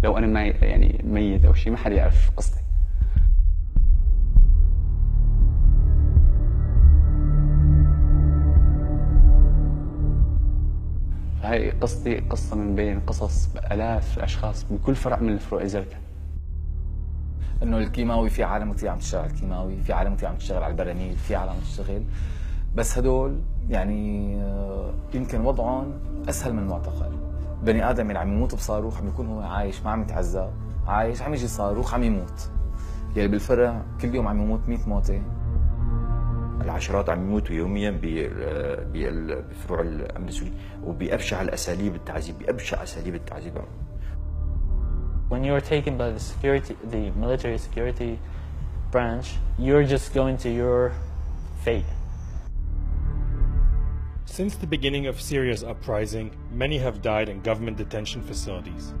لو أنا ما يعني ميت أو شيء ما حدا يعرف قصتي. هاي قصتي قصة من بين قصص آلاف الأشخاص بكل فرع من الفروع اللي زرتها. انه الكيماوي في عالم كثير عم تشتغل على الكيماوي، في عالم كثير عم تشتغل على البراميل، في عالم عم تشتغل، بس هدول يعني يمكن وضعهم اسهل من المعتقل. بني ادم اللي عم يموت بصاروخ عم يكون هو عايش، ما عم يتعذب، عايش عم يجي صاروخ عم يموت. يلي بالفرع كل يوم عم يموت 100 موته. العشرات عم يموتوا يوميا بفروع الامن السوري وبأبشع الاساليب التعذيب، بأبشع اساليب التعذيب. When you're taken by the military security branch, you're just going to your fate. Since the beginning of Syria's uprising, many have died in government detention facilities.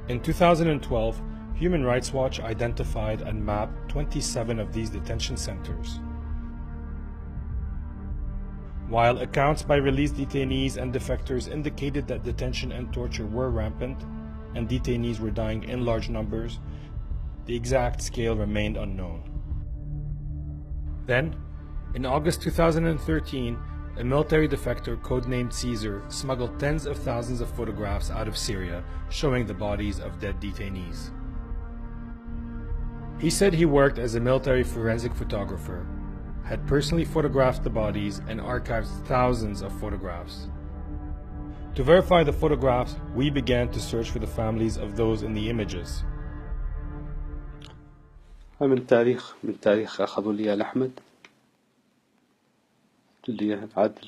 In 2012, Human Rights Watch identified and mapped 27 of these detention centers. While accounts by released detainees and defectors indicated that detention and torture were rampant, and detainees were dying in large numbers, the exact scale remained unknown. Then, in August 2013, a military defector codenamed Caesar smuggled tens of thousands of photographs out of Syria showing the bodies of dead detainees. He said he worked as a military forensic photographer, had personally photographed the bodies and archived thousands of photographs. To verify the photographs, we began to search for the families of those in the images. من تاريخ أخذوا لي لأحمد اللي عاد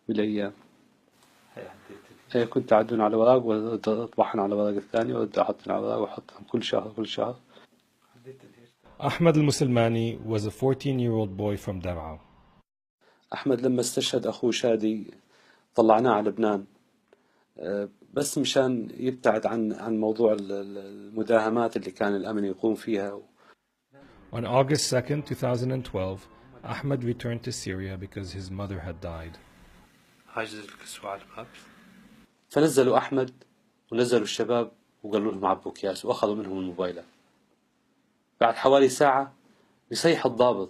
بالأيام. كنت أعدون على ورق وأطبعهم على ورق الثاني وأحطهم على ورق وأحطهم كل شهر. Ahmed al-Musulmani was a 14-year-old boy from Davao. أحمد لما استشهد أخوه شادي طلعناه على لبنان بس مشان يبتعد عن موضوع المداهمات اللي كان الأمن يقوم فيها. On August 2nd, 2012, Ahmed returned to Syria because his mother had died. حاجز الكسوة على الباب. فنزلوا أحمد ونزلوا الشباب وقالوا لهم عبوا أكياس وأخذوا منهم الموبايلات. بعد حوالي ساعة يصيح الضابط: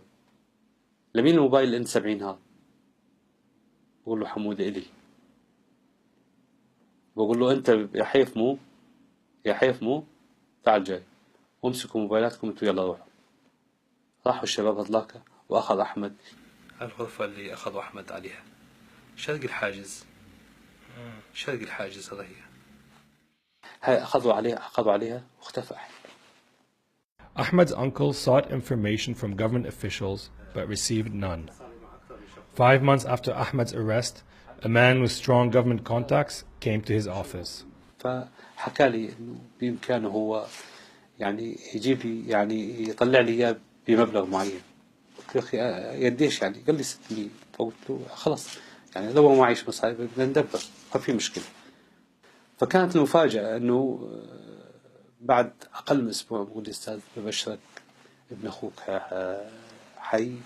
لمين الموبايل اللي انت 70 هذا؟ بقول له حمودة إلي. بقول له أنت يا حيف مو تعال جاي وامسكوا موبايلاتكم انتوا يلا روحوا. راحوا الشباب هذلاك وأخذ أحمد الغرفة اللي أخذوا أحمد عليها شرق الحاجز هذا هي أخذوا عليها واختفى. Ahmed's uncle sought information from government officials but received none. 5 months after Ahmed's arrest, a man with strong government contacts came to his office. فحكى لي إنه بإمكانه هو يعني يجيب لي يعني يطلع لي إياه بمبلغ معين. قلت له أخي قديش يعني؟ قال لي 600. فقلت له خلاص يعني لو ما معيش مصاري بدنا ندبر ما في مشكلة. فكانت المفاجأة إنه بعد أقل من أسبوع بقول لي أستاذ ببشرك ابن أخوك حي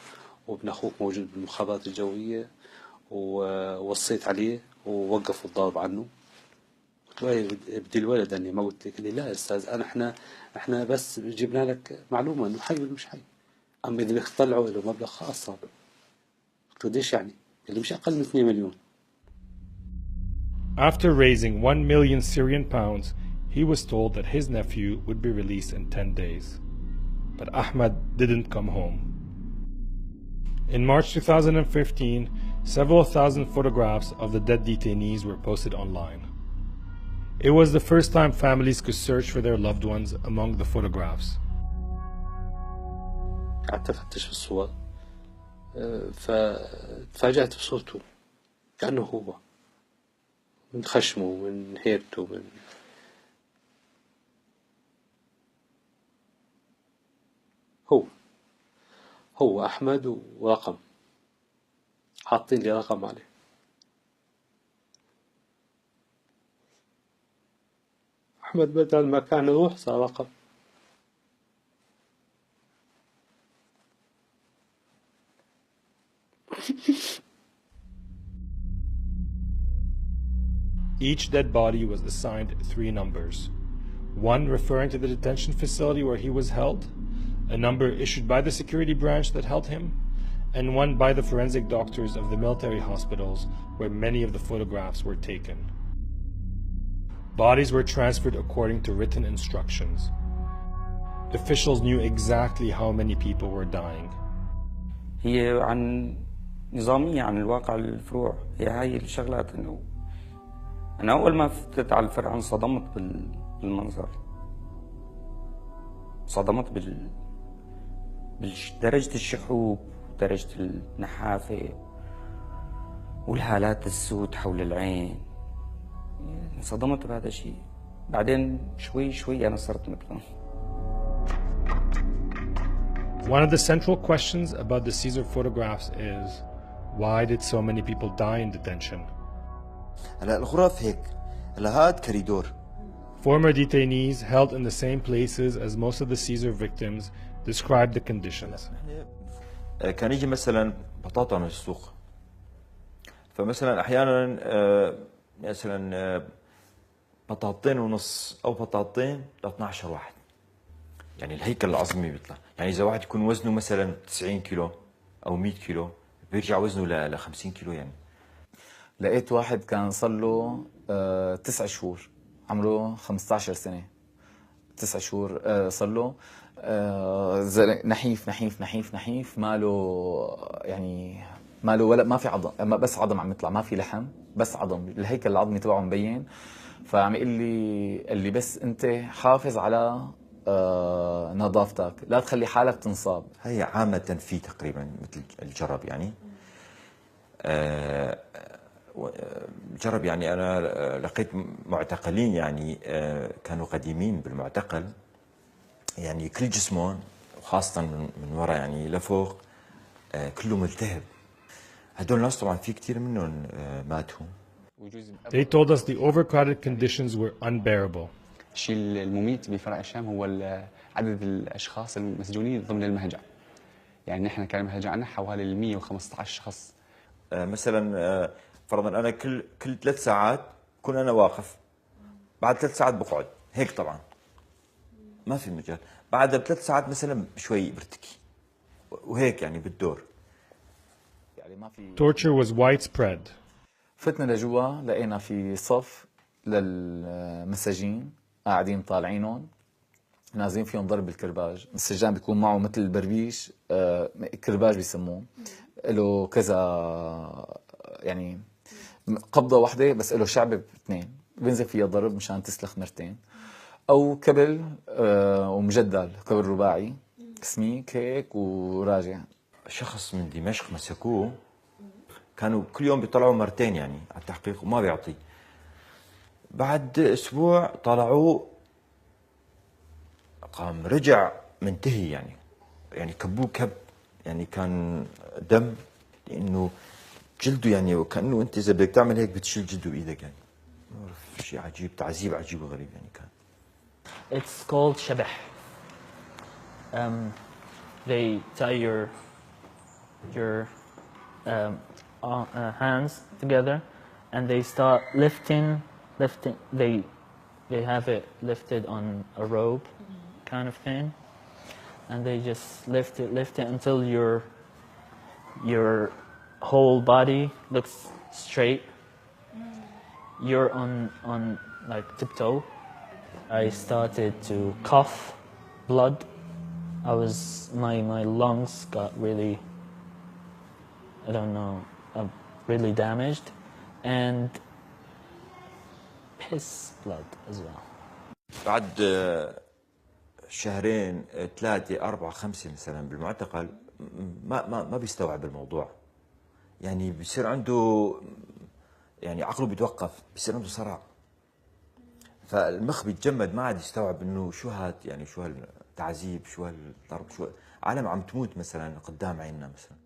وابن أخوك موجود بالمخابرات الجوية ووصيت عليه ووقفوا الضرب عنه. قلت له بدي الولد أني ما قلت لك. قال لي لا أستاذ إحنا بس جبنا لك معلومة إنه حي ولا مش حي، أما إذا بيطلعوا له مبلغ خاص صار. قلت له ليش يعني؟ قال لي مش أقل من 2 مليون. After raising 1 million Syrian pounds, he was told that his nephew would be released in 10 days. But Ahmed didn't come home. In March 2015, several thousand photographs of the dead detainees were posted online. It was the first time families could search for their loved ones among the photographs. قعدت أفتش في الصور فتفاجأت بصورته كأنه هو، من خشمه من هيبته من هو أحمد ورقم حاطين لي رقم عليه. أحمد بدل ما كان يروح صار رقم. Each dead body was assigned 3 numbers. One referring to the detention facility where he was held, a number issued by the security branch that held him, and one by the forensic doctors of the military hospitals where many of the photographs were taken. Bodies were transferred according to written instructions. Officials knew exactly how many people were dying. هي عن نظامية عن الواقع الفروع، هي هاي الشغلات. انه انا اول ما فتت على الفرع انصدمت بالمنظر، صدمت بدرجة الشحوب ودرجة النحافة والهالات السود حول العين. انصدمت بهذا الشيء، بعدين شوي شوي انا صرت مثلهم. One of the central questions about the Caesar photographs is, why did so many people die in detention? هلا الغرف هيك، هلا هاد كريدور. Former detainees held in the same places as most of the Caesar victims described the conditions. كان يجي مثلا بطاطا من السوق، فمثلا احيانا مثلا بطاطين ونص او بطاطين ل 12 واحد، يعني الهيكل العظمي بيطلع. يعني اذا واحد يكون وزنه مثلا 90 كيلو او 100 كيلو بيرجع وزنه ل 50 كيلو. يعني لقيت واحد كان صار له 9 شهور، عمره 15 سنة، 9 شهور صار له نحيف نحيف نحيف نحيف، ماله يعني ماله ولا ما في عظم، بس عظم عم يطلع، ما في لحم بس عظم، الهيكل العظمي تبعه مبين. فعم يقول لي بس انت حافظ على نظافتك، لا تخلي حالك تنصاب. هي عامة في تقريبا مثل الجرب. يعني جرب، يعني أنا لقيت معتقلين يعني كانوا قديمين بالمعتقل، يعني كل جسمهم وخاصة من وراء يعني لفوق كله ملتهب. هدول الناس طبعا في كثير منهم ماتوا. They told us the overcrowded conditions were unbearable. الشيء المميت بفرع الشام هو عدد الاشخاص المسجونين ضمن المهجع. يعني نحن كان المهجع عندنا حوالي 115 شخص. مثلا فرضا انا كل 3 ساعات كون انا واقف، بعد 3 ساعات بقعد هيك. طبعا ما في مجال، بعد ب3 ساعات مثلا شوي برتكي وهيك، يعني بالدور. يعني ما في. Torture was widespread. فتنا لجوا، لقينا في صف للمساجين قاعدين طالعينهم نازلين فيهم ضرب بالكرباج. السجان بيكون معه مثل البربيش، كرباج بيسموه، له كذا يعني قبضة واحدة بس له شعبة باثنين، بينزل فيها ضرب مشان تسلخ مرتين، أو كبل ومجدل، كبل رباعي سميك هيك وراجع. شخص من دمشق مسكوه، كانوا كل يوم بيطلعوا مرتين يعني على التحقيق وما بيعطي. بعد اسبوع طلعوه قام رجع منتهي، يعني كبوه كب، يعني كان دم، لانه جلده يعني وكانه انت اذا بدك تعمل هيك بتشيل جلده بايدك. يعني شيء عجيب، تعذيب عجيب وغريب يعني كان. It's called شبح. They tie your hands together, and they start lifting. They have it lifted on a rope, kind of thing, and they just lift it until your whole body looks straight. You're on like tiptoe. I started to cough blood. My lungs got really, I don't know, really damaged, and piss blood as well. بعد شهرين 3 4 5 مثلا بالمعتقل ما بيستوعب الموضوع. يعني بيصير عنده، يعني عقله بيتوقف، بيصير عنده صرع، فالمخ بيتجمد، ما عاد يستوعب انه شو هاد، يعني شو هالتعذيب، شو هالضرب، شو عالم عم تموت مثلا قدام عيننا مثلا.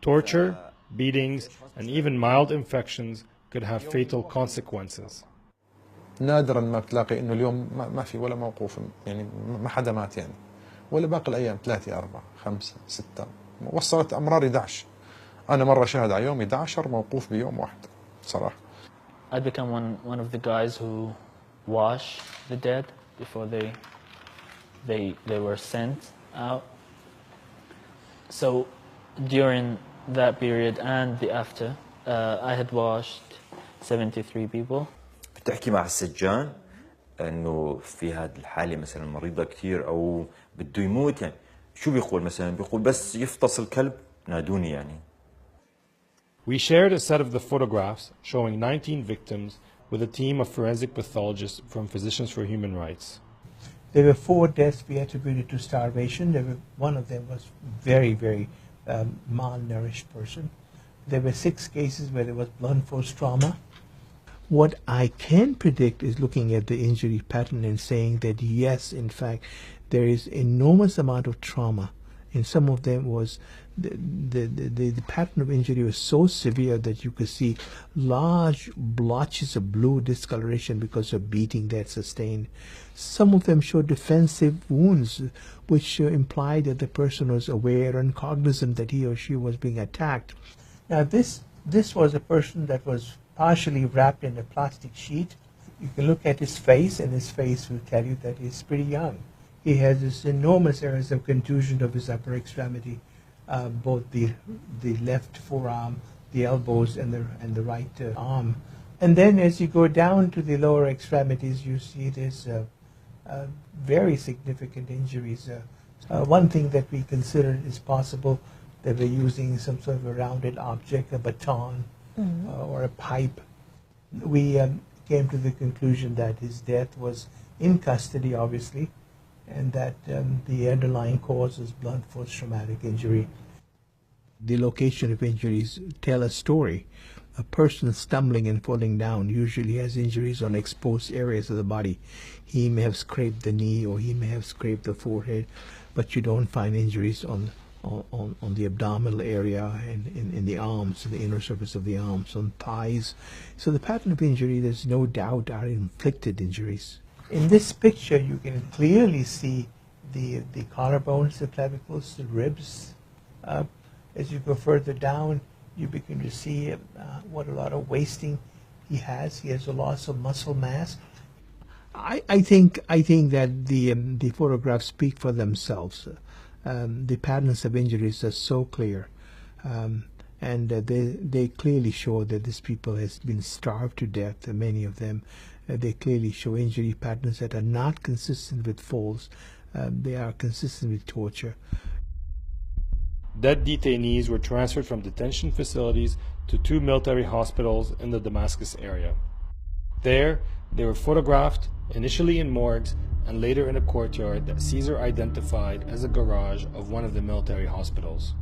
Torture, beatings, and even mild infections could have fatal consequences. نادرا ما بتلاقي انه اليوم ما في ولا موقوف، يعني ما حدا مات يعني، ولا باقي الايام 3 4 5 6 وصلت امرار 11. انا مره شاهد على يوم 11 موقوف بيوم واحد صراحه. I'd become one of the guys who wash the dead before they were sent out. So during that period and the after, I had washed 73 people. بتحكي مع السجان انه في هذه الحاله مثلا مريضه كثير او بده يموت، يعني شو بيقول مثلا؟ بيقول بس يفطس الكلب نادوني يعني. We shared a set of the photographs showing 19 victims with a team of forensic pathologists from Physicians for Human Rights. There were 4 deaths we attributed to starvation. One of them was very malnourished person. There were 6 cases where there was blunt force trauma. What I can predict is looking at the injury pattern and saying that yes, in fact, there is enormous amount of trauma. And some of them was the pattern of injury was so severe that you could see large blotches of blue discoloration because of beating that sustained. Some of them showed defensive wounds, which implied that the person was aware and cognizant that he or she was being attacked. Now this was a person that was partially wrapped in a plastic sheet. You can look at his face, and his face will tell you that he's pretty young. He has this enormous areas of contusion of his upper extremity, both the left forearm, the elbows, and the right arm. And then as you go down to the lower extremities, you see there's very significant injuries. One thing that we considered is possible that we're using some sort of a rounded object, a baton, or a pipe. We came to the conclusion that his death was in custody, obviously, and that the underlying cause is blunt force traumatic injury. The location of injuries tell a story. A person stumbling and falling down usually has injuries on exposed areas of the body. He may have scraped the knee or he may have scraped the forehead, but you don't find injuries on the abdominal area and in the arms, the inner surface of the arms, on thighs. So the pattern of injury, there's no doubt, are inflicted injuries. In this picture, you can clearly see the collarbones, the clavicles, the ribs. As you go further down, you begin to see what a lot of wasting he has. He has a loss of muscle mass. I think that the photographs speak for themselves. The patterns of injuries are so clear, and they clearly show that these people has been starved to death. Many of them, they clearly show injury patterns that are not consistent with falls. They are consistent with torture. Dead detainees were transferred from detention facilities to 2 military hospitals in the Damascus area. There, they were photographed, initially in morgues and later in a courtyard that Caesar identified as a garage of one of the military hospitals.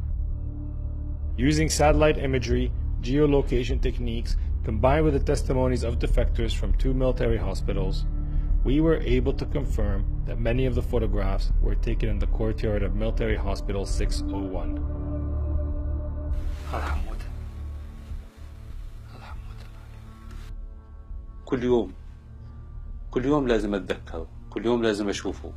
Using satellite imagery, geolocation techniques, combined with the testimonies of defectors from 2 military hospitals, we were able to confirm that many of the photographs were taken in the courtyard of Military Hospital 601. كل يوم لازم أتذكره، كل يوم لازم أشوفه.